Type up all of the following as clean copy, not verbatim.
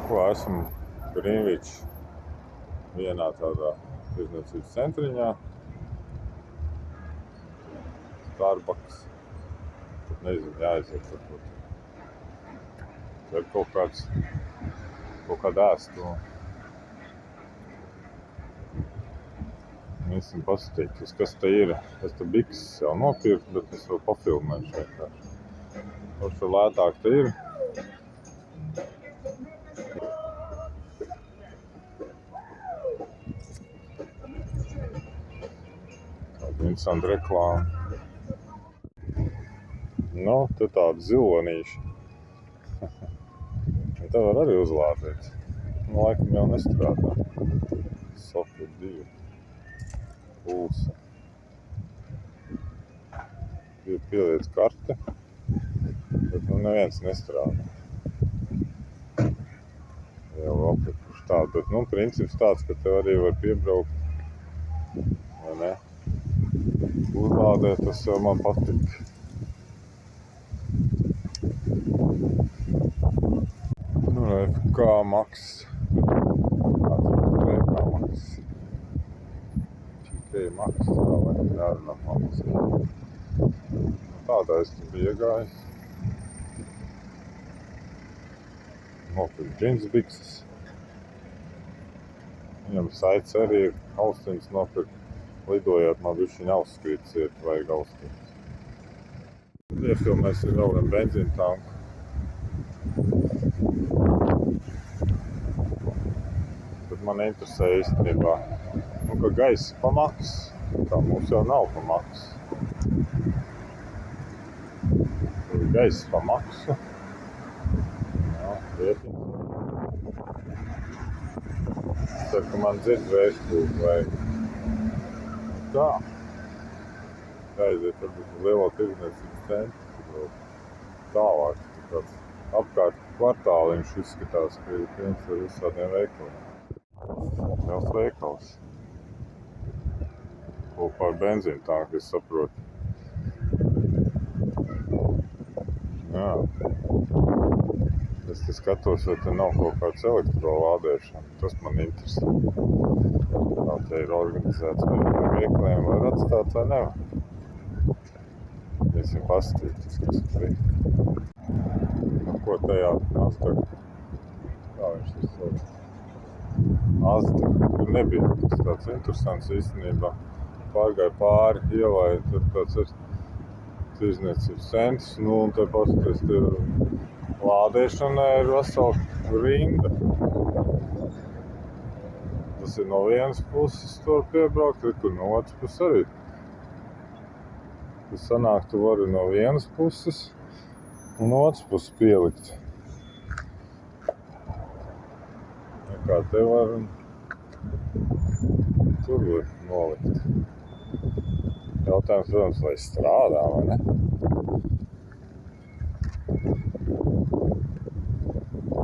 Ko esam Greenwich vienā tādā tirdzniecības centriņā. Starbucks. Pat nezinu, jāaiziet varbūt. Tur kaut kāda ēstu. Visam paskatīties, kas te ir. Es te bikses jau nopirku, bet es vēl pafilmēšu vienkārši. Tur lētāk te ir. Tāda interesanta reklāma. Te tāda zilonīša. Te var arī uzlādēt. Laikam jau nestrādā. Sofa 2. Pulsa. Pieliec karte, bet neviens nestrādā. Jau apikuši tādu, bet princips tāds, ka tev arī var piebraukt, vai ne? Uzlādēt, tas jau man patīk. FK Max. FK Max. FK Max, tā vai jārunā Max. Tādā es te biju iegājis. Nopirku džins bikses. Viņam saits arī ir. Austiņas nopirku. Lidojot, man bišķiņ ausskrītas iet, vajag austiņas. Iefilmēsim vēl gan benzīna tanku. Bet man interesē īstenībā, ka gaiss pa maksu. Tā mums jau nav pa maksu. Gaiss pa maksu. Jā, lietiņas. Ceru, ka man dzird vēstuli vai tā. Aiziet varbūt uz lielo tirdzniecības centru. Tālāk, tāds apkārt kvartāliņš izskatās, ka ir viens ar visādiem veikaliem. Liels veikals. Kopā ar benzīnu tanku, es saprotu. Jā. Es te skatos, vai te nav kaut kāds elektrolādēšana. Tas man interesē. Kā te ir organizēts, vai veikaliem var atstāt vai nevar. Visi paskatīties, kas tur ir. Ko tajā Mazda? Kā viņš tur sauc? Mazda. Tur nebija tas tāds interesants īstenībā. Pārgāja pāri ielai, tur tāds ir tirdzniecības centrs. Un te paskaties, te lādēšanai ir vesela rinda. Tas ir no vienas puses, tur piebraukt, tur no otras puses arī. Tas sanāk, tu vari no vienas puses un no otras puses pielikt. Kā te var un tur var nolikt. Jautājums, protams, vai strādā, vai ne?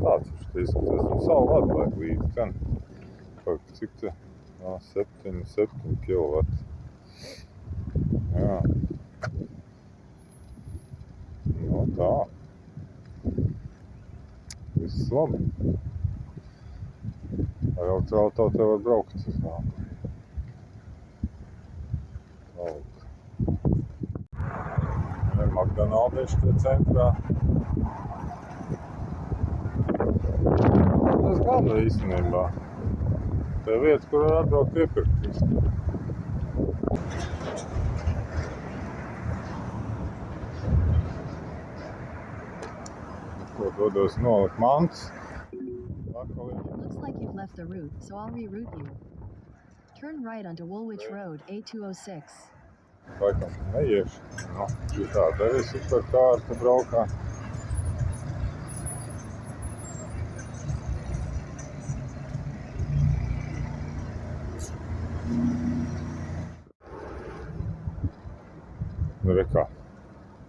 Tāds viņš te izskatās. Un savu vadu vajag līdzi, gan. Cik te? 7 kilovati. Jā. Tā. Viss labi. Ar elektroauto te var braukt. McDonald's te centrā. Tas galda īstenībā. Te vieta, kur var atbraukt iepirkt. Dodos nolikt mantas. Looks like you've left the route, so I'll reroute you. Turn right onto Woolwich Road, A206. Laikam neiešu. Tāda arī superkārta braukā. Rekā.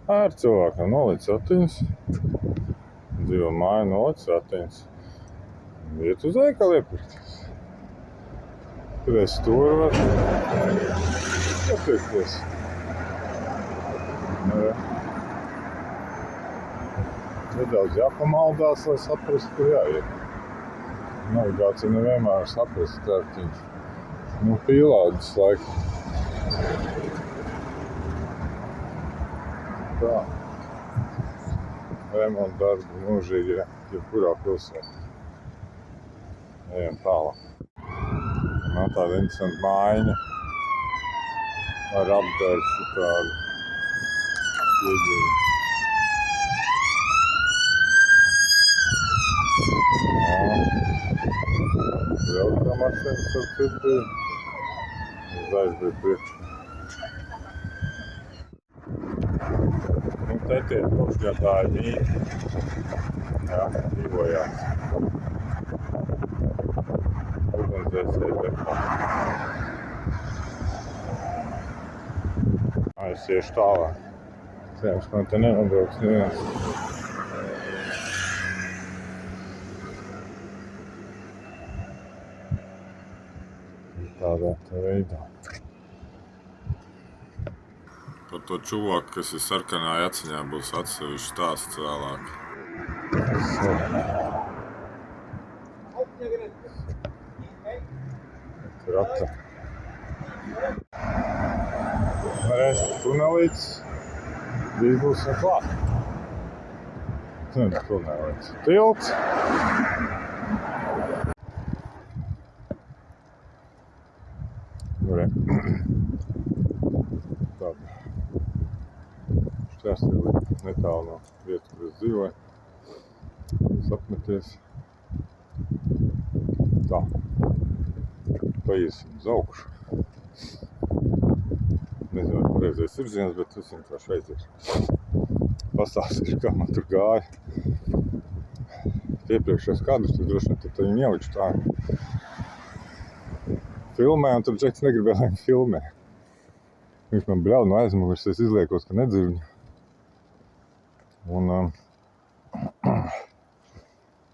Ar cilvēkam nolic ratiņus. Dzīvo māja nolic ratiņus. Iet uz veikalu iepirkties. Tur es tur var iepirkties. Nedaudz jāpamaldās, lai saprastu, kur jāiet. navigācija nevienmēr saprast kārtīgi. Nu, pīlādes laiku. Tā. Remonta darbi mūžīgi, jebkurā pilsētā. Ejam tālāk. Nā, tāda interesanta mājiņa. Ar apdērsu tādu ieģeri. Vēl kā mašīnas ar citu bija. Uz aizbrīd priekšā. Nu, te tie kopšgadāji mīti. Jā, dzīvojās. Ugunsdzēsēji depā. Es iešu tālāk. Cerams, man te nenobrauks neviens. Tādā te veidā. Par to čuvaku, kas ir sarkanā aciņā, būs atsevišķi stāsts vēlāk. Rata. Varēs tunelīts. Drīz būsim klāt. Tunelīts. Tilts. Tāda šķērsvīli netālu no vietas, kur es dzīvoju. Es apmeties. Tā. Paiesim uz augšu. Nezinu, vai pareizais virziens, bet es vienkārši aiziešu. Pastāstīšu, kā man tur gāja. Iepriekšējais kadrs, tad droši vien tad viņu ielikšu tā. Filmē, un tad Džeks negribēja, lai viņu filmē. Viņš man bļauj no aizmugures, es izliekos, ka nedzirdu. Un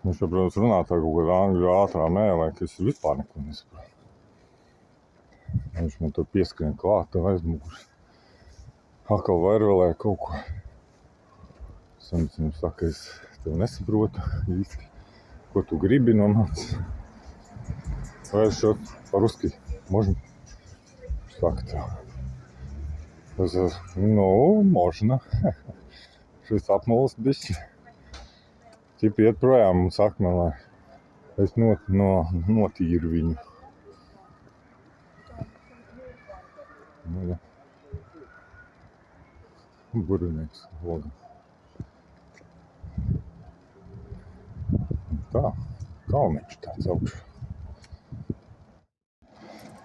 viņš jau, protams, runā tā kaut kādā angļu ātrā mēlē, ka es vispār neko nesaprotu. Viņš man tur pieskrien klāt no aizmugures. Atkal vairvēlēja kaut ko. Es viņam saku, es tev nesaprotu īsti, ko tu gribi no manis. Vai es šo по-русски можно? Так-то. Nu, можно. Šis apmulis bišķi. Tipi iet projām un saka man, lai es notīru viņu. Nu, ja. Burvinieks logam. Tā, kalniņš tāds augšā.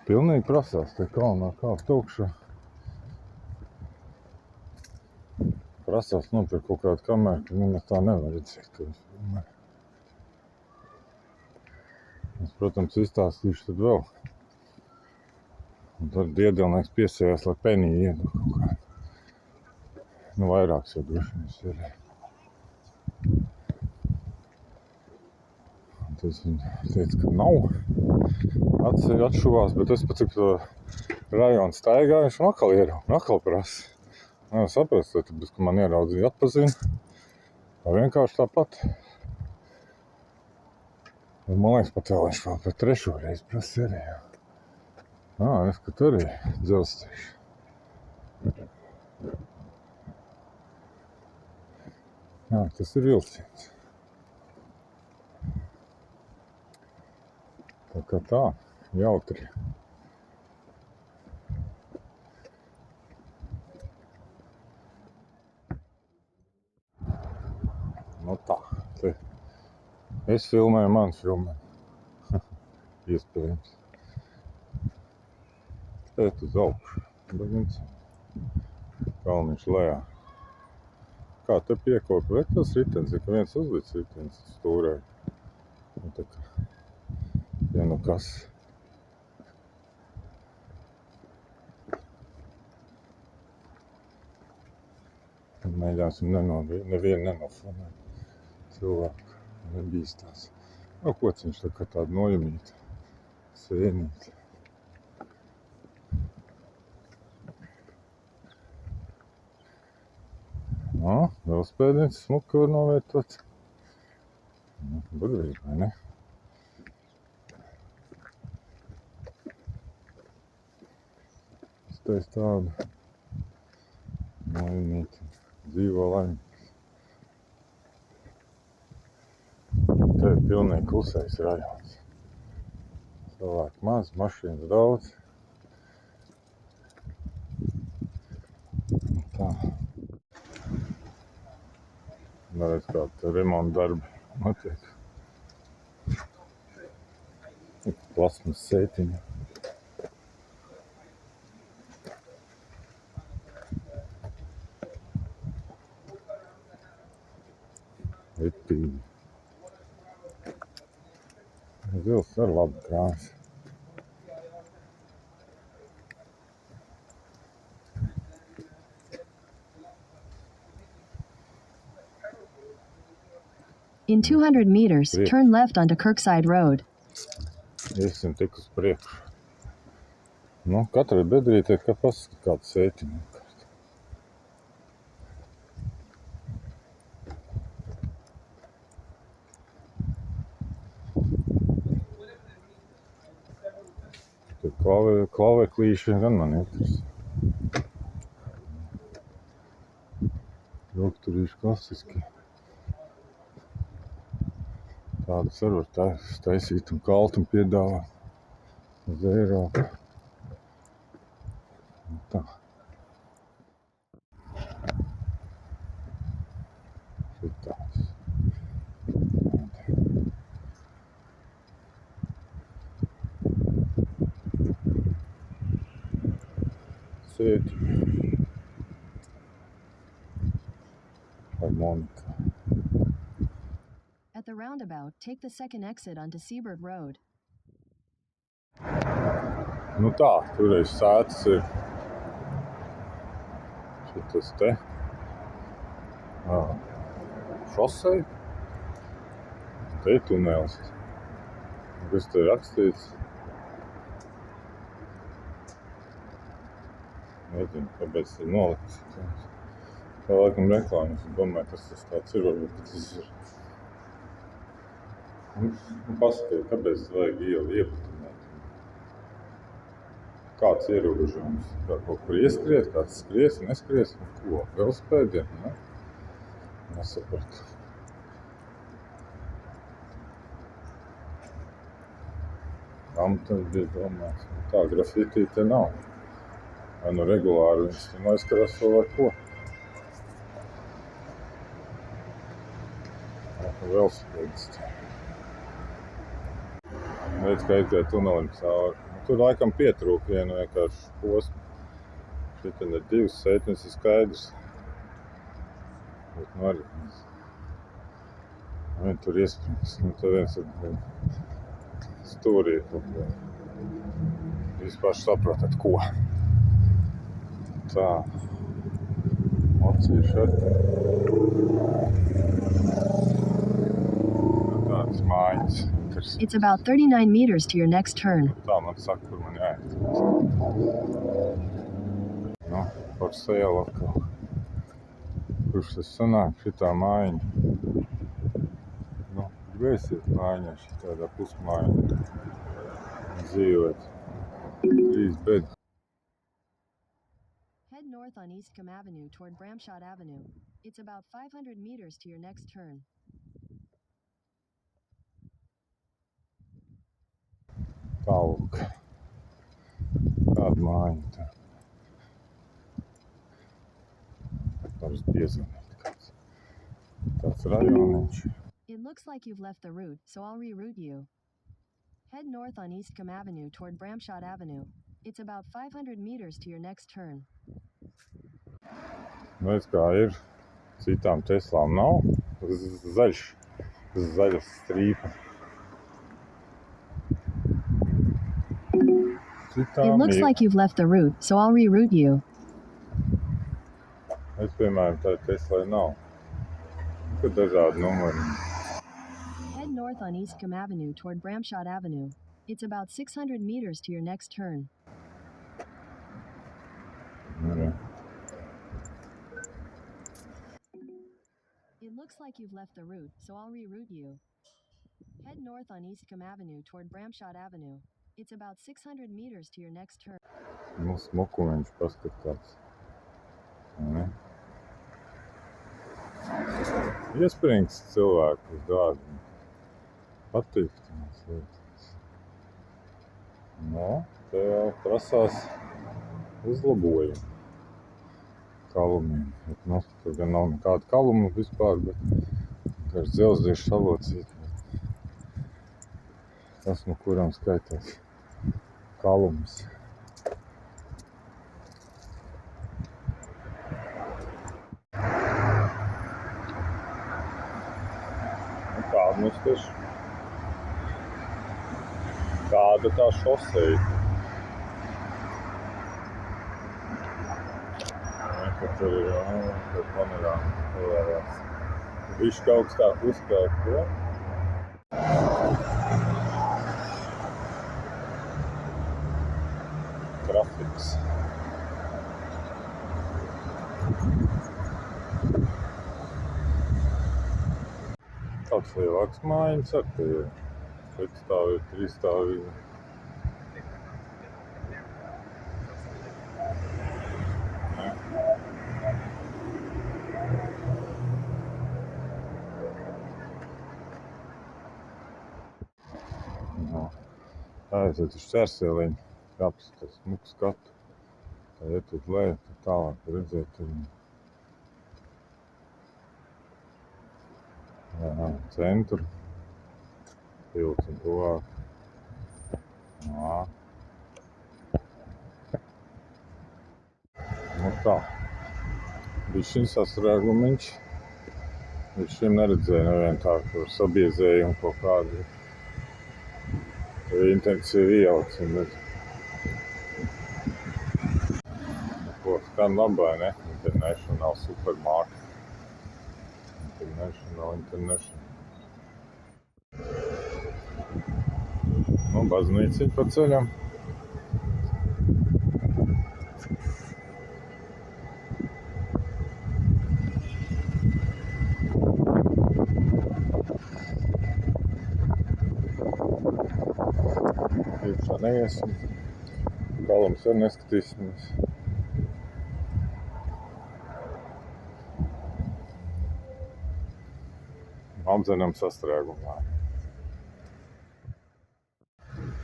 Pilnīgi prasās te kalnā kāpt augšā. Prasās nopirkt kaut kādu kameru, ka nemaz tā nevar redzēt, ka es filmēju. Es, protams, izstāstīšu tad vēl. Un tad diedelnieks piesējās, lai penī iedu kaut kādu. Nu, vairāks jau droši vien ir. Un tad viņi teica, ka nav. Atšuvās, bet es pat cik to rajonu staigājuši un atkal ieraugu, un atkal prasa. Nav saprast, tāpēc, ka man ieraudzīja atpazina. Tā vienkārši tāpat. Un man liekas, pat vēl viņš vēl par trešo reizi prasa arī. Es, ka tur arī dzelzceļš. Jā, tas ir vilciens. Tā kā tā, jautri. Nu tā, te es filmēju, man filmē. Iespējams. Te uz augšu. Bagiņas. Kalniņš lejā. Kā te piekopa, bet tas ritens, ka viens uzlic ritens stūrē. Un tā kā, ja nu kas. Mēģināsim nevienu nenofilmēt cilvēku. Nebīstās. Kociņš tā kā tāda nojumīta. Sēnīta. Velospēdnieks smuki var novietot. Burvīgi, vai ne? uztais tādu laimīti dzīvo laimīgi. Te ir pilnīgi klusais rajons. Cilvēku maz, mašīnas daudz. Tā. Neredz, kāda remonta darbi notiek. Plasmas sētiņa. Vipīgi. Zils ar labu krāsu. In 200 meters, Yeah. turn left onto Kirkside Road. Iesim tik uz priekšu. Nu, katrai bedrītē, kā pasaka, kāda sētiņa. Tur klaveklīši gan man interesē. Rokturīši klasiski. Tādas var taisīt un kalt un piedāvāt uz Eiropu. Tā. Šitāds. Sēdi. Harmonika. At the roundabout, take the second exit onto Seabird Road. Nu tā, toreiz sētas ir šitas te šosei. Te ir tunels. Kas te rakstīts? Nezinu, kāpēc te nolikts. Tā laikam reklāmas. Es domāju, tas tāds ir, varbūt tas ir. Un paskatīju, kāpēc vajag ielu iepatināt. Kāds ierobežojums? Kā kaut kur ieskriet, kāds skries, neskries, un ko? Velosipēdiem, ne? Nesapratu. Kam tas bija domāts? Tā grafitī te nav. Vai nu regulāri viņš te noizkarās vēl ar ko? Velosipēdis te. Redz, kā aizgāja tunelim cauri. Tur laikam pietrūk vienu vienkārši posmu. Šitien ir divas sētnes, ir skaidrs. Bet nu arī. Vien tur iesprings. Nu, tad viens ir stūrī. Vispār saprotat, ko. Tā. Mocīši ar. Tādas mājas. It's about 39 meters to your next turn. Tā man saka, kur man jāiet. Nu, par sēlu atkal. Kurš tas sanāk, šitā mājiņa. Nu, gribēsiet mājiņā, šitādā pusmājiņa. Dzīvot. 3 bedi. Head north on Eastcombe Avenue toward Bramshot Avenue. It's about 500 meters to your next turn. Tālāk. Kāda mājiņa tā. Varas piezvanīt kāds. Tāds rajoniņš. It looks like you've left the route, so I'll reroute you. Head north on Eastcombe Avenue toward Bramshot Avenue. It's about 500 meters to your next turn. Redz, kā ir. Citām Teslām nav. Zaļš. Zaļas strīpa. It looks like you've left the route, so I'll reroute you. Es, piemēram, tā Teslai nav. Tur dažādi numuri. Head north on Eastcombe Avenue toward Bramshot Avenue. It's about 600 meters to your next turn. Arī. It looks like you've left the route, so I'll reroute you. Head north on Eastcombe Avenue toward Bramshot Avenue. It's about 600 meters to your next turn. Nu, smukumiņš paskatās. Ne? Iesprings cilvēku uz dārgu. Patīk tās lietas. No, te jau prasās uzlabojumi kalumiem. Bet, nu, tur gan nav nekāda kaluma vispār, bet vienkārši dzelzceļš salocīt. Tas, no kuram skaitās kalums. Nu, kāda mums tieši? Kāda tā šoseja? Ka tur ir, tur panorāma pavērās. Višķi augstāk uzkāpt, ko? Trafiks. Tāds lielāks mājiņas ar te ir. 4 stāvīgi, 3 stāvīgi. Aiziet uz Čersēliņu, jāpaskatās smuku skatu. Tā iet uz leju, tad tālāk redzēt centru. Pilts un tuvāk. Jā. Nu tā. Bišķiņ sastrēgumiņš. Bišķiņ neredzēju nevienu tā, kur sabiezēju un kaut kādu intensīvi ieaucim, bet ko skan labai, ne? International supermarket. International. Nu, baznīciņ pa ceļam. Iekšā neiesim. Kalums arī neskatīsimies. Apdzenam sastrēgumā.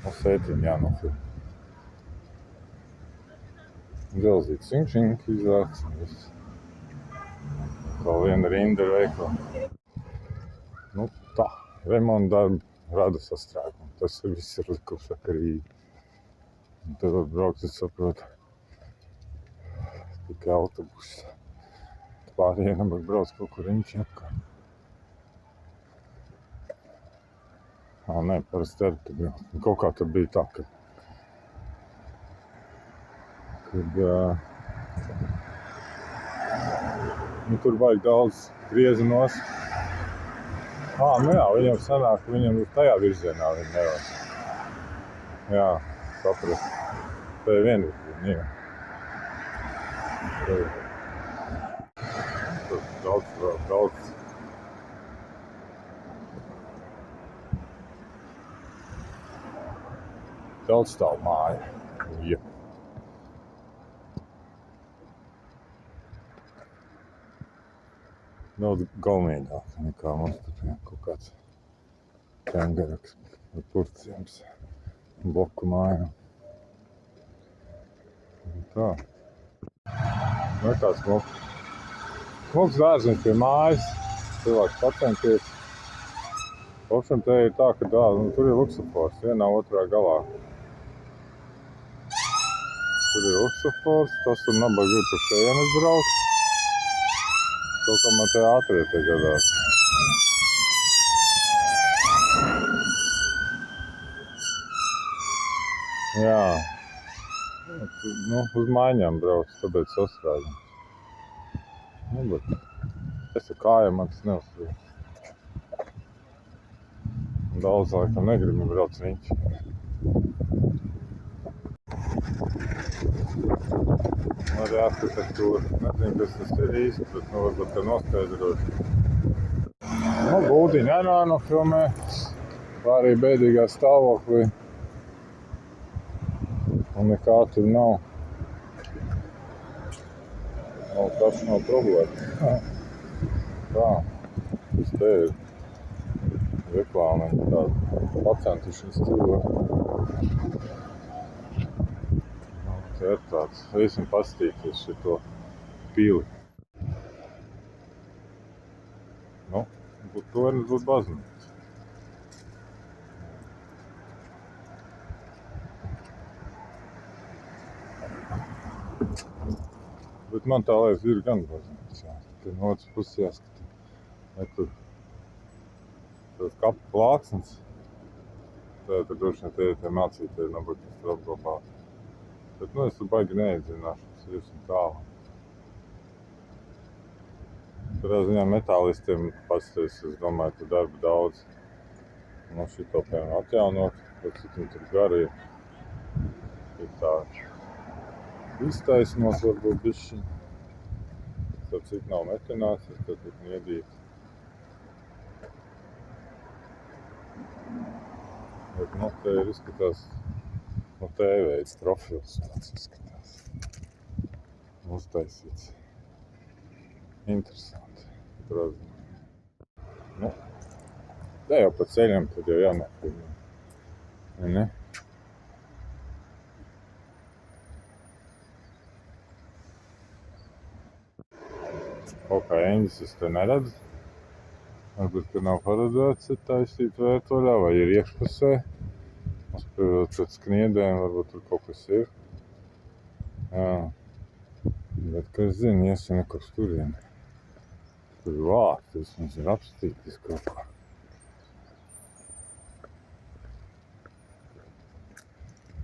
Nu, sētiņ jānofilm. Dzelzīt siņšink izvāks. Vēl viena rinda veikla. Nu tā, remonta darbi rada sastrēgumu. Tas viss ir likumsakarīgi. Un tad var braukt, es saprotu, tikai autobuss. Pārējiem var braukt kaut kur riņķi apkārt. Nē, parasti arī tur braukt. Kaut kā tur bija tā, kad tur vajag daudz griezinos. Nu jā, viņam sanāk, viņam tajā virzienā viņi nevar. Jā, saprast. Tā ir vienvirziena, jā. Tur daudz. Daudz stāv māja. Ja. Daudz galvenīgāk nekā mums tur kaut kāds kengaraks ar purciems bloku mājā. Tā. Nekā smuks dārziņš pie mājas. Cilvēks pacenties. Opšam te ir tā, ka tur ir luksofors, vienā otrā galā. Tur ir luksofors, tas tur nabaga grib pa šejienes braukt. Kaut kā man te ātrie te gadās. Jā. Uz maiņām brauc, tāpēc sastrādājam. Bet es ar kājām man tas neuzspriež. Daudz laikam negribu brauc riņķi. Arī arhitektūra. Nezinu, kas tas ir īsti, bet varbūt te noskaidrot. Būdiņa arī nofilmē. Arī bēdīgā stāvoklī. Un nekā tur nav. Tas nav problēma. Tā, tas te ir reklāma, tāda pacentušies cilvēki. Te ir tāds, esam pastīties šito pili. To var būt baznīca. Bet man tā liekas, ir gan baznīca. Te no otras puses jāskata. Ja tur tas kapu plāksnes. Tad droši vien te mācīties nabūt tas apglabāt. Bet es tur baigi neiedzināšu, tas ir visam tālu. Tādā ziņā metālistiem pats, es domāju, tur darba daudz. Šito, piemēram, atjaunot, pēc cik viņi tur gari ir tā iztaisnos varbūt bišķiņ. Tad cik nav metinācijas, tad tik niedīt. Bet, te ir izskatās, T-veids profils tāds izskatās. Uztaisīts. Interesanti. Tā jau pa ceļam, tad jau jānofilmē. Ne? Kaut kā eņģis es te neredzu. Varbūt, ka nav paredzēts taisīt vērtoļā, vai ir iekšpusē. Pēc kniedēm varbūt tur kaut kas ir. Jā. Bet, ka es zinu, iesim nekur turieni. Tur ir vārti, vismaz ir apstītis kaut kā.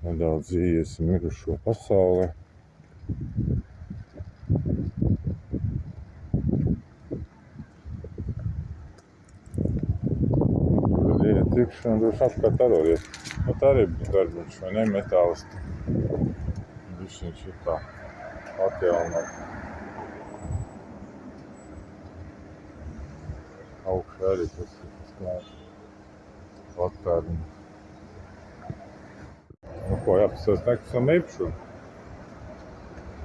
Nedaudz iesim mirušo pasaulē. Tad iet iekšā un droši apkārt aroriet. Bet arī darbiņš, vai ne, metālisti. Višķiņš ir tā atjaunot. Augšā arī tas ir klāt. Latērni. Ko jāpasās nekustam īpašumu?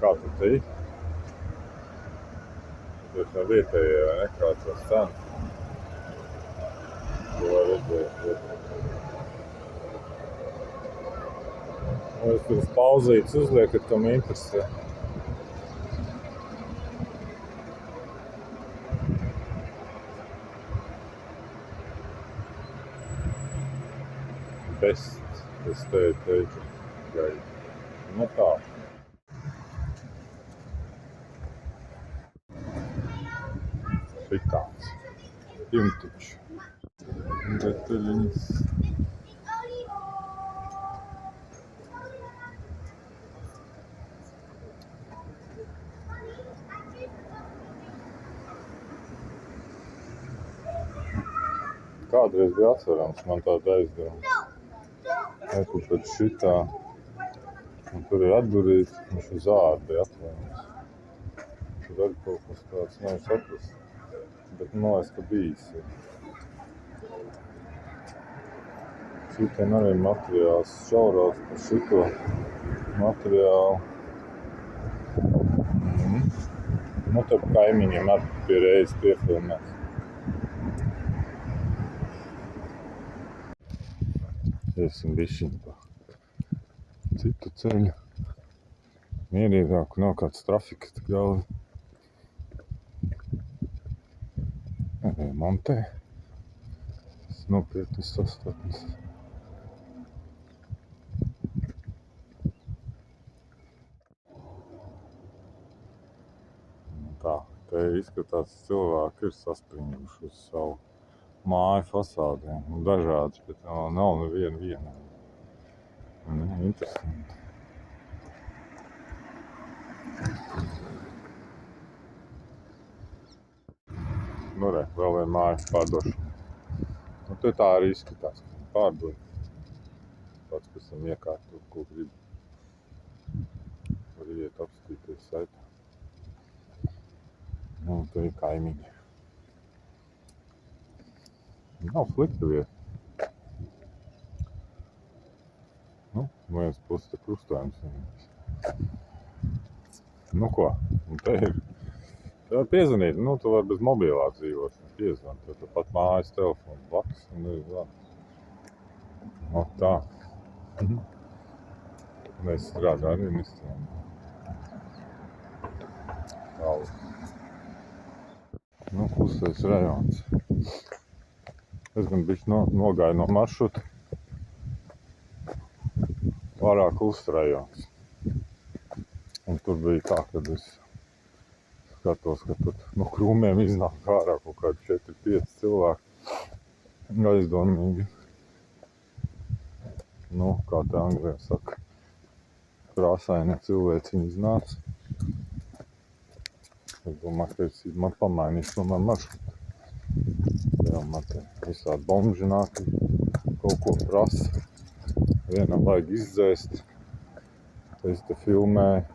Kā tu te ir? Tas no vietējie, vai ne, kāds tās cenas. To var redzēt. Es tur uz pauzītes uzliekat, kam interesē. Best. Es teicu, gaida. Tā. Šitāds. Imtiķi. Detaļiņas. Kādreiz bija atverams, man tāda aizdevuma. Tur pēc šitā. Un tur ir atburīts, viņš uz ārdu bija atverams. Tur arī kaut kas tāds nav saprast. Bet man liekas, ka bijis. Šitien arī materiāls šaurās par šito materiālu. Te kaimiņiem arī pie reizes piefilmēs. Iesim bišķiņ pa citu ceļu. Mierīgāk, nav kāds trafikas tik daudz. Montē. Tas nopietnis sastāvs. Tā, te izskatās cilvēki ir saspringuši uz savu māju fasādēm. Dažādas, bet nav neviena. Interesanti. Re, vēl viena māja pārdošana. Te tā arī izskatās, ka pārdod. Pats pēc tam iekārtot, ko grib. Var iet apstīties saitā. Te ir kaimiņi. Nav slikta vieta. viens puses te krustojums. Nu ko, un te ir. Tu var piezvanīt, nu tu var bez mobilā dzīvot. Piezvan, tu pat mājas telefons blakus un ir zvans. No tā. Mēs strādājam ministriem. Tālāk. Nu, klusais rajons. Es gan bišķi nogāju no maršruta. Pārāk kluss rajons. Un tur bija tā, kad es skatos, ka tur no krūmiem iznāk ārā kaut kādi 4-5 cilvēki. Aizdomīgi. Nu, kā tā Anglijā saka, krāsaini cilvēciņi iznāca. Es domāju, ka es man pamainīšu tomēr maršrutu. Jā, man te visādi bomži nāk, kaut ko prasa. Vienam vajag izdzēst. Es te filmēju.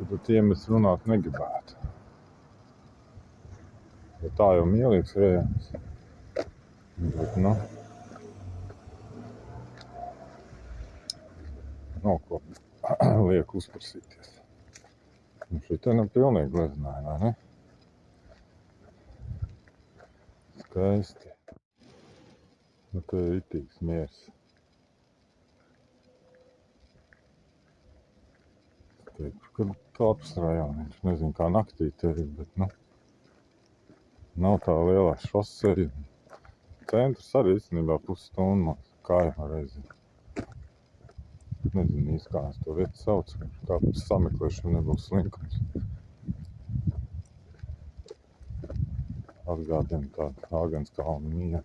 Tad tiem es runāt negribētu. Jo tā jau mīlīgs rajons. Bet, nu, nav ko liek uzprasīties. Un šitā nav pilnīgi glezināja, vai ne? Skaisti. Nu, te ir itīgs miers. Teikšu, ka labs rajoniņš. Nezinu, kā naktī te ir, bet, nu, nav tā lielā šoseja. Centrs arī īstenībā pusstundu kāju reizi. Nezinu īsti, kā es to vietu saucu. Tā sameklēšana nebūs slinkums. Atgādina tādu Āgenskalnu mieru.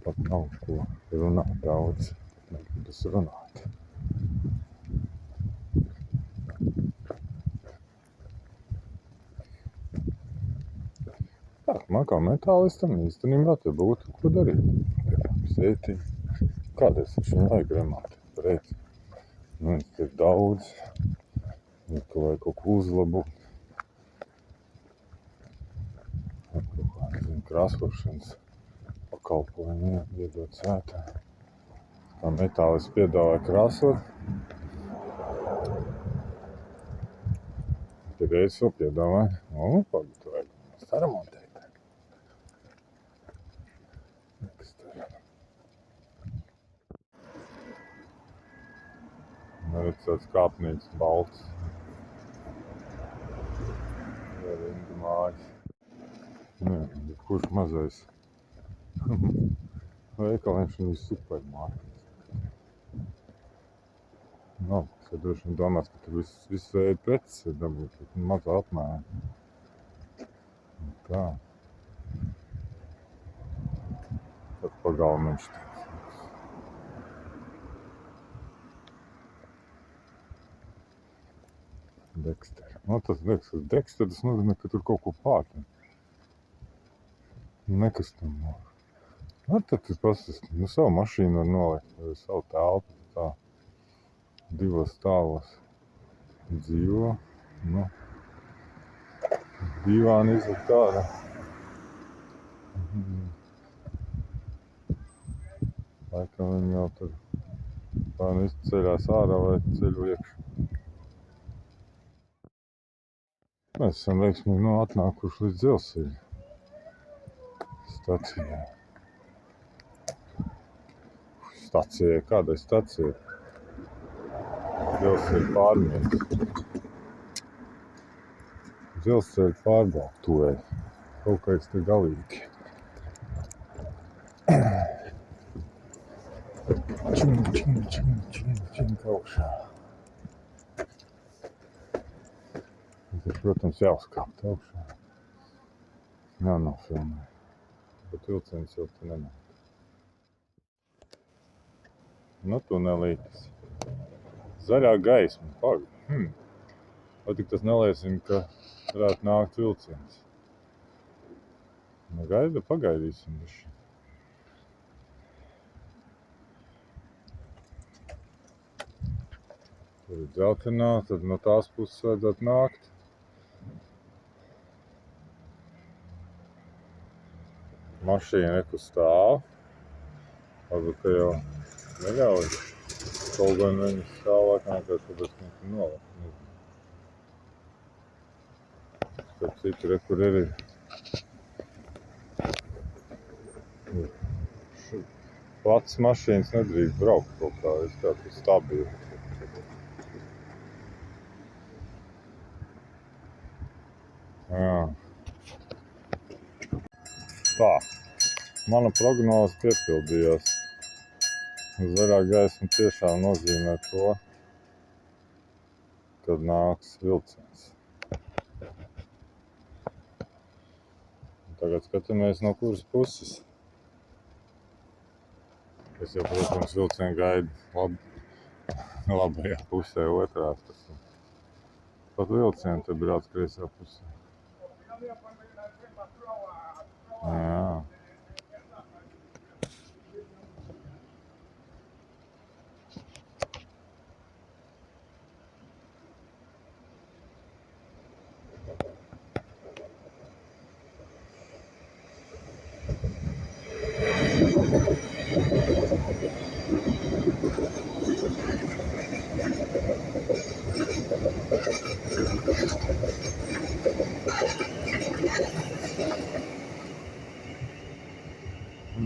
Pat nav ko runāt daudz. Negribas runāt. Tā, man kā metālistam īstenībā te būtu ko darīt. Sētiņi. Kādreiz viņu vajag remāti? Reiz. Nu, te ir daudz. Ja tu vajag kaut ko uzlabot. Kaut kā, nezinu, krāsošanas pakalpojumu iedot svētā. Tā metālists piedāvāja krāsot. Tad reiz vēl piedāvāja. Nu, pagad, tu vajag saremontēt. Redz tāds kāpnīgs balts. Rindu mājas. Nē, kurš mazais veikaliņš un supermarkets. Nav, es droši vien domās, ka tur viss veidi preces ir dabūt, bet mazā apmērā. Tā. Tad pagalmiņš tāds. Dexter. Nu, tas Dexter, tas nozīmē, ka tur kaut ko pārtien. Nekustamo. Nu, tad tas pasast, nu, savu mašīnu var nolikt, vai savu telpu, tā. 2 stāvos dzīvo. Nu, divāni izlikt tāda. Laikam viņi jau tur vai nu ceļās ārā vai ceļu iekšā. Mēs esam veiksmīgi atnākuši līdz dzelzceļa stacijai. Stacijai? Kādai stacijai? Dzelzceļa pārmieris. Dzelzceļa pārbaudtuvē. Kaut kāds te galīgi. Čing augšā. Tas, protams, jāuzkāpt augšā. Jānofilmē. Bet vilciens jau te nenāk. Nu, tunelītis. Zaļā gaisma. Pagaid. Vai tik tas neliecina, ka varētu nākt vilciens? Nu, pagaidīsim viši. Tur ir dzeltenā, tad no tās puses vajadzētu nākt. Mašīna nekur stāv. Varbūt, ka jau neļauj. Kaut gan viņi stāv laikam vienkārši, tāpēc, ka viņi nolaiž. Tad citu re, kur arī plats mašīnas nedrīkst braukt kaut kā, es kā tur stabili. Jā. Tā, mana prognoze piepildījās. Zaļā gaisma tiešām nozīmē to, kad nāks vilciens. Tagad skatāmies no kuras puses. Es jau, protams, vilcienu gaidu labajā pusē, otrā. Pat vilcienu te brauc kreisā pusē. Jā.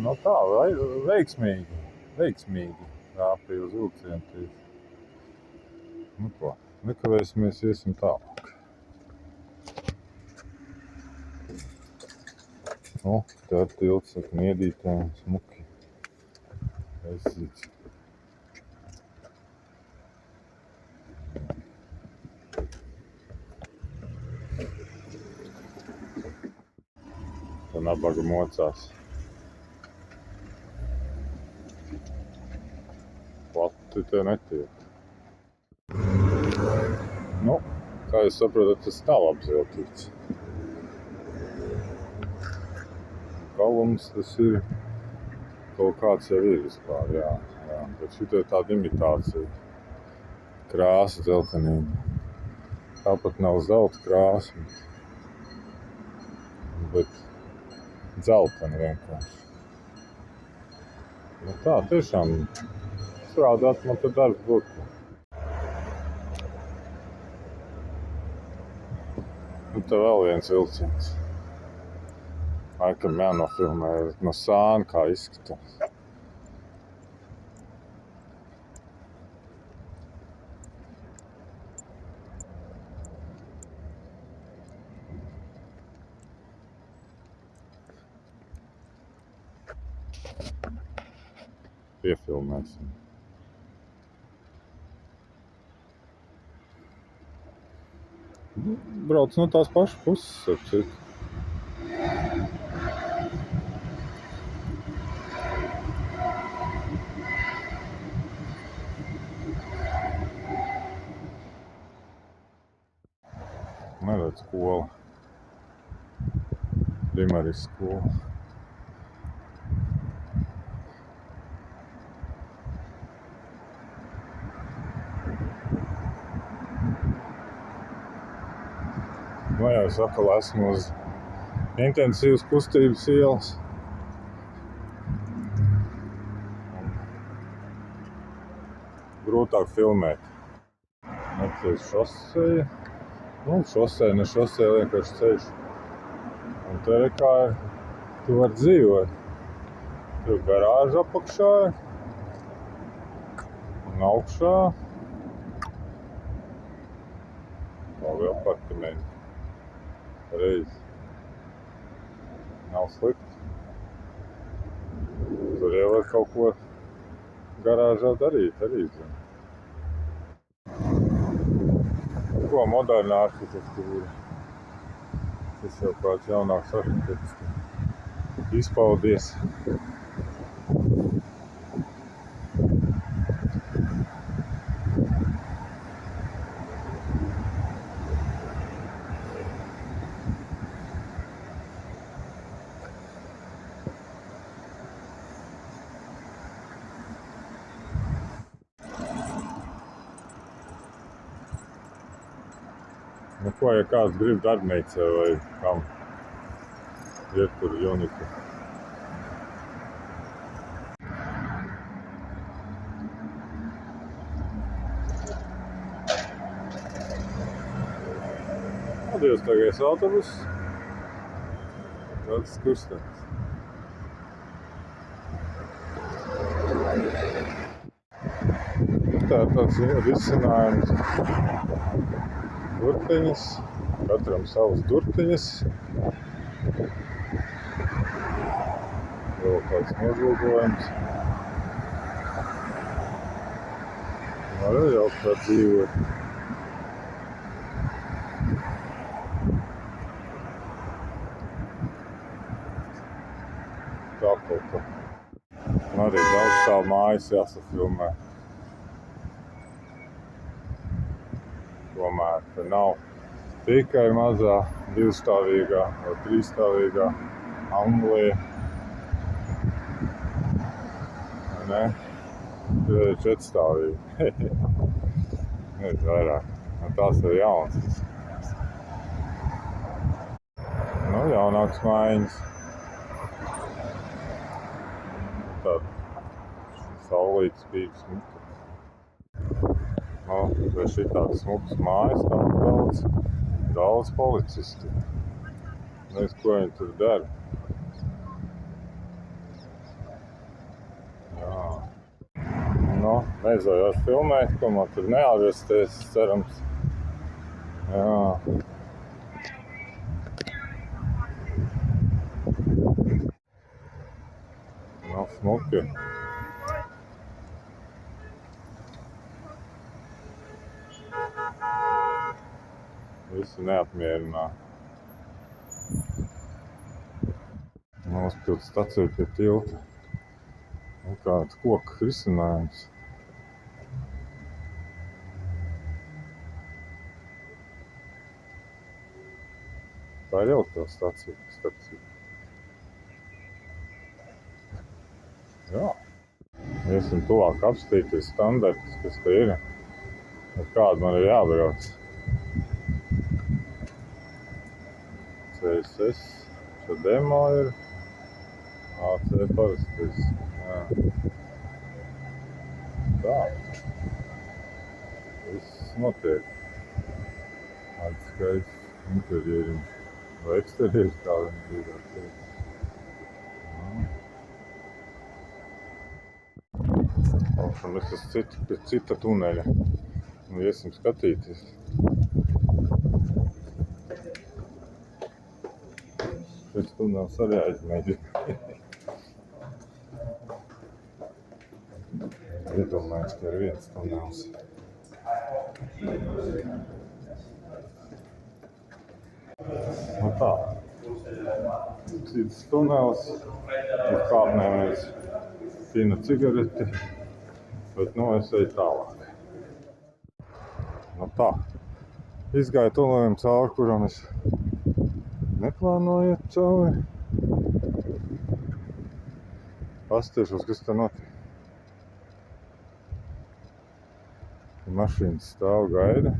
Nu tā, veiksmīgi rāpīja uz vilcienu tieši. Nu ko, nekavēsimies, iesim tālāk. Nu, tā ir tilts ar kniedītēm, smuki. Aizsīts. Tā nabaga mocās. Plati te netiek. Nu, kā jūs saprotat, tas nav apzeltīts. Kalums tas ir, kaut kāds jau ir vispār, jā. Bet šito ir tāda imitācija. Krāsa dzeltenība. Tāpat nav zelta krāsa, bet dzeltena vienkārši. Nu tā, tiešām strādāt man te darbs būtu. Nu te vēl viens vilciens. Laikam jānofilmē no sāna, kā izskatās. Piefilmēsim. Brauc no tās pašas puses, ap citu. Neredz skola. Primaris skola. Nu jau es atkal esmu uz intensīvas kustības ielas. Grūtāk filmēt. Atceļ šoseja. Nu, šoseja, ne šoseja, vienkārši ceļš. Un te kā tu var dzīvot. Tur garāža apakšā. Un augšā. Labi apartamenti. Reiz. Nav slikti. Tur jau var kaut ko garāžā darīt arī. Ko modernā arhitektūra. Tas jau kāds jaunāks arhitekts izpaudies. Nu, ko, ja kāds grib darbnīcē vai kam iet tur Uniku. Divstāgais autobus. Tāds kustams. Tā ir tāds risinājums. Durtiņas. Katram savas durtiņas. Vēl kāds nogulgojums. Var jau kā dzīvot. Tāpēc. Arī daudz stāv mājas jāsafilmē. Tomēr te nav tikai mazā divstāvīgā vai trīsstāvīgā Anglija. Ne? Tur ir četrstāvīgi. Nezinu vairāk. Tās ir jaunas. Nu, jaunāks mājiņas. Tāda saulītas spīd smuka. Nu, vai šitādas smukas mājas, daudz policisti. Nezinu, ko viņi tur dara. Jā. Nu, neizvajās filmēt, ko man tur neārvesties, cerams. Jā. Nu, smuki. Visi neapmierinā. Nospild stacija pie tilta. Un kāds koka risinājums. Tā ir elektrostacija, starp citu. Jā. Iesim tuvāk apstīties standartus, kas te ir. Ar kādu man ir jābrauc. CSS, šo demo ir. AC parastais. Jā. Tā. Viss notiek. Tāds skaists interjeriņš. Vai eksterjeriņš, kā viņi gribētu teikt. Mēs pie cita tuneļa. Un iesim skatīties. Šis tunels arī aizmēģina. Iedomājos, ka ir viens tunels. Nu tā. Cits tunels. Uz kāpnēm mēs pina cigareti. Bet, nu, es eju tālāk. Nu tā. Izgāju tuneliem cauri, kuram es neplānoju iet cauri. Pastiešos, kas te notiek. Mašīnas stāv gaida.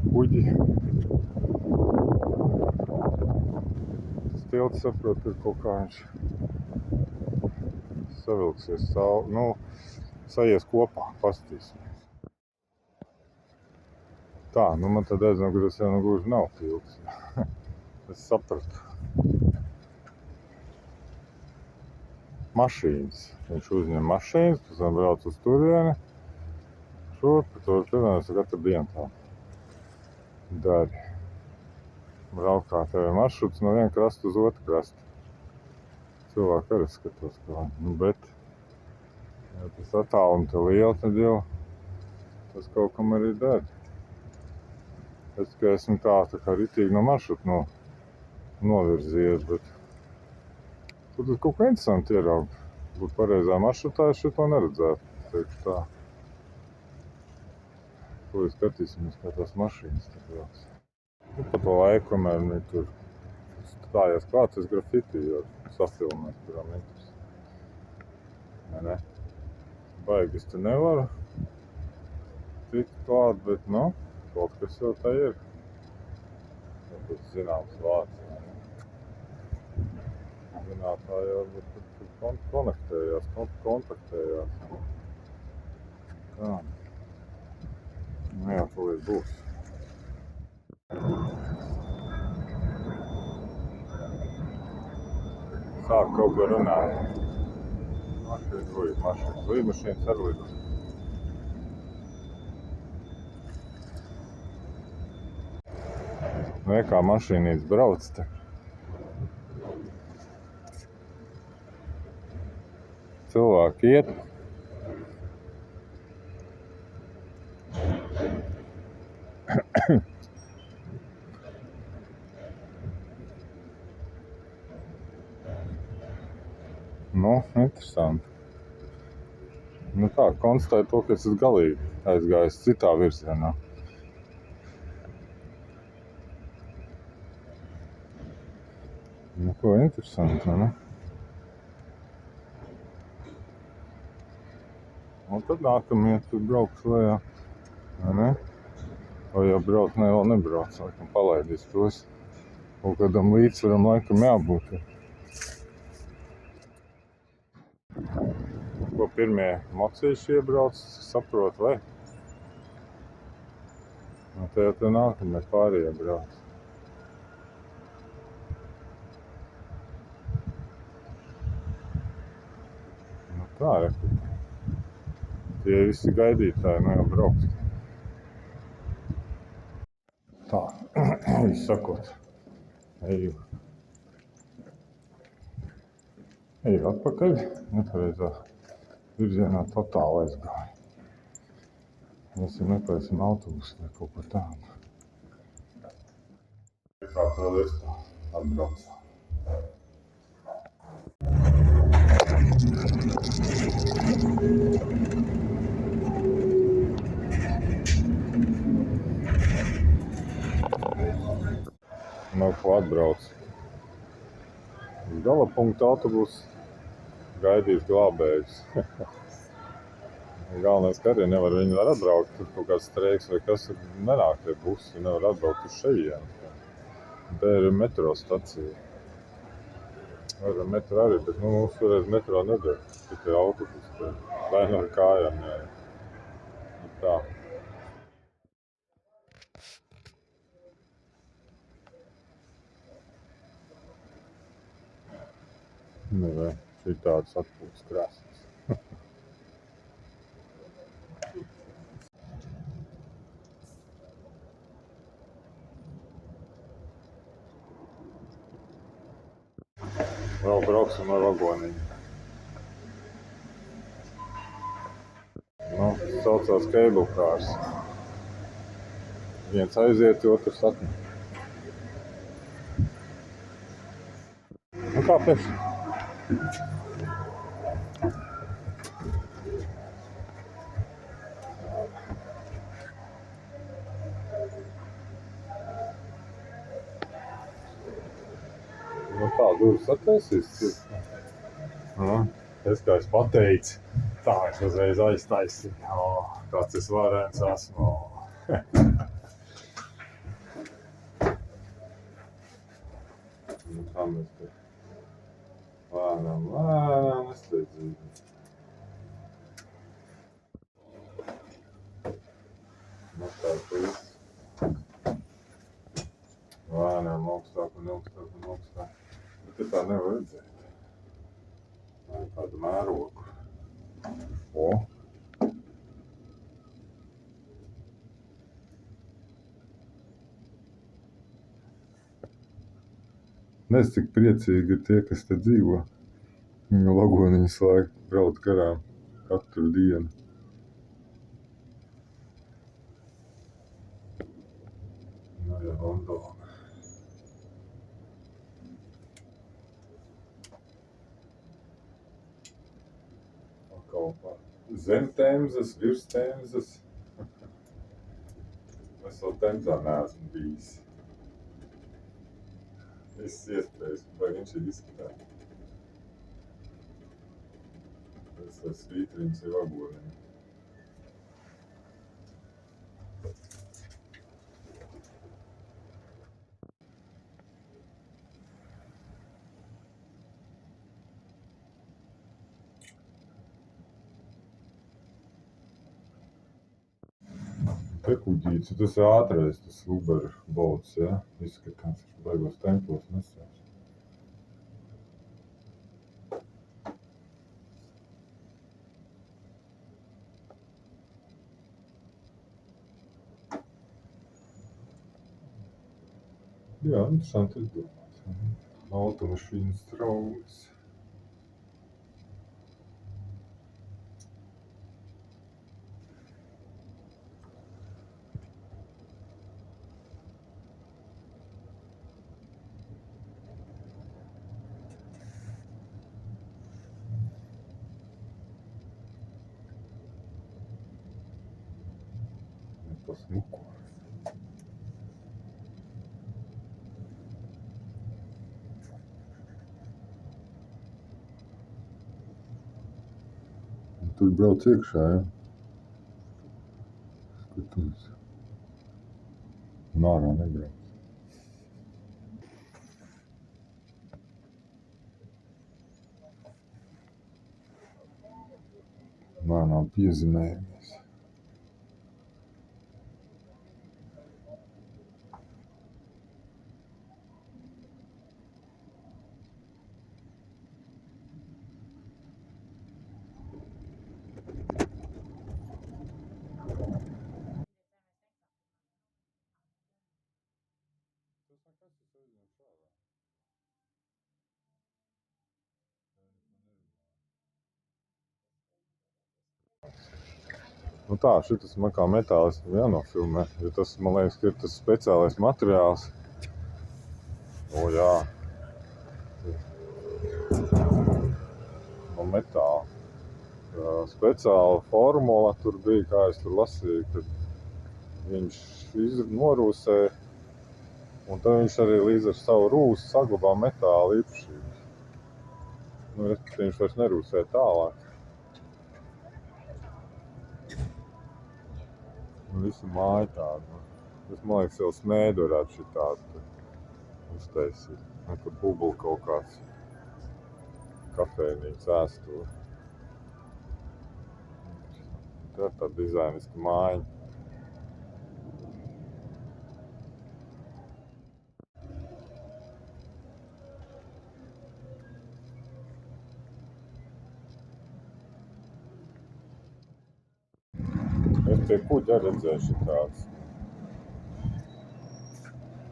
Kuģi. Tilts saprot, ka kaut kā viņš savilksies sajies kopā, pastīsimies. Tā, nu man tad aizinu, ka tas jau gluži nav tilts. Es sapratu. Mašīnas. Viņš uzņem mašīnas, pēc tam brauc uz turieni. Turpinās katru dienu tā dari. Braukā tev ir maršruts no viena krasta uz otru krastu. Cilvēki arī skatos, kā. Nu, bet, ja tas attālumi te lieli, tad jau tas kaut kam arī der. Es tikai esmu tā kā ritīgi no maršruta novirzījies, bet tur kaut kā interesanti ieraugt. Būtu pareizā maršrutā, es šito neredzētu, teikšu tā. Ko skatīsimies, kā tās mašīnas te brauks. Pa to laiku, kamēr viņi tur stājās klāt, es grafiti jau safilmēs, kurām interesē. Ne? Baigi es te nevaru tikt klāt, bet, nu, kaut kas jau tā ir. Tas zināms vārds. Zinātāji jau tur konektējās, kontaktējās. Tā. Nu jā, tūlīt būs. Sāk kaut ko runāt. Līdmašīnas ar lidu. Nu, kā mašīnītes brauc te. Cilvēki iet. Nu, interesanti. Nu tā, konstatēju to, ka es esmu galīgi aizgājis citā virzienā. Nu, ko interesanti, ne? Un tad nākamie tur brauks lejā, vai ne? Vai jau brauc, ne, vēl nebrauc, laikam palaidīs tos. Kaut kādam līdzsvaram laikam jābūt. Ko pirmie mocīši iebrauc, saprot, vai? Nu, te jau te nākamie pārējie brauc. Nu tā, ja. Tie visi gaidītāji, nu jau brauks. Tā, izsakot, eju atpakaļ, nepareizā virzienā totāli aizgāju. Mēs jau meklēsim autobusu vai kaut ko tādu. Kā vēl ir tā atbrauc. Nu, ko atbrauc. Uz gala punktu autobus gaidīs glābējus. Galvenais, ka arī nevar viņi var atbraukt, tur kaut kāds streiks vai kas, nenāk tie busi, nevar atbraukt uz šejienes. Te ir metro stacija. Ar metro arī, bet nu, mums toreiz metro nedara, tikai autobus. Vai no kājām, jā. Tā. Nu, vai šī tādas atpūtas krāsas. Vēl brauksim ar vagoniņu. Nu, saucās cable cars. Viens aiziet, otrs atņem. Nu, kāpēc? Nu, tā durvis attaisīs. Es kā es pateicu, tā es uzreiz aiztaisīju. Kāds es varēns esmu. Nu, tā mēs te lēnām nesteidzīgi. Nu, tā viss. Lēnām augstāk un augstāk un augstāk. Bet te tā nevar redzēt. Tā ir tāda mēroga. O! Nes cik priecīgi ir tie, kas te dzīvo. Viņu vagoni visu laiku brauc garām katru dienu. Nu, ja Londona. Zem Temzes, virs Temzes. Es vēl Temzā neesmu bijis. Viss iespējas, vai viņš ir izskatās. Tas svītrins ir vagoniem. Te kuģīts, tas ir ātrais, tas Uber boats, ja? Izskatās, viņš baigos tempos nesās. Jā, interesanti izdomāts. Automašīnas traumas. Tas muko. Tur brauc iekšā, ja? Skatos. Un ārā nebrauc. Nav piezīmējamies. Nu tā, šitas man kā metālis jānofilmē, jo tas, man liekas, ka ir tas speciālais materiāls. O jā. No metāla. Speciāla formula tur bija, kā es tur lasīju, kad viņš norūsē, un tad viņš arī līdz ar savu rūsu saglabā metāla īpašības. Nu, viņš vairs nerūsē tālāk. Nu, visa māja tāda. Es, man liekas, jau smēdu varētu šitādu uztaisīt. Tur bubuli kaut kāds kafejnīca ēsturi. Tā ir tāda dizainiska māja. Es pie kuģa redzēju šitāds.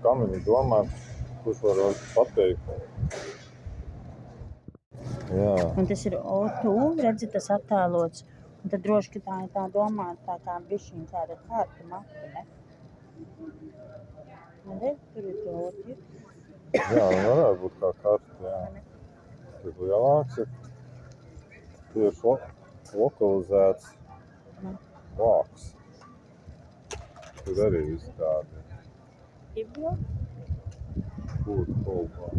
Kam viņi domā, kurš var pateikt? Jā. Un tas ir O2, redzi, tas attēlots. Un tad droši, ka tā ir tā domāta tā kā bišķiņ tāda kārta mapa, ne? Un redz, tur ir to O2. Jā, varētu būt kā karta, jā. Tur lielāks ir tieši lokalizēts vāks. Tur arī viss tādi. Iblo? Kur kolbā.